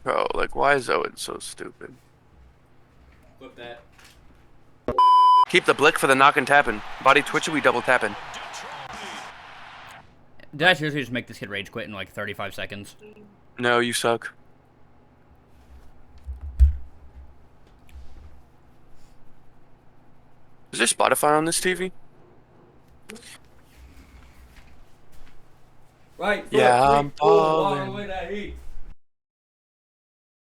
Bro, like, why is Owen so stupid? Flip that. Keep the blick for the knock and tapping. Body twitchy, we double tapping. Did I seriously just make this kid rage quit in like 35 seconds? No, you suck. Is there Spotify on this TV? Right foot, Yeah, quick, I'm pull, walk ballin'. away that heat.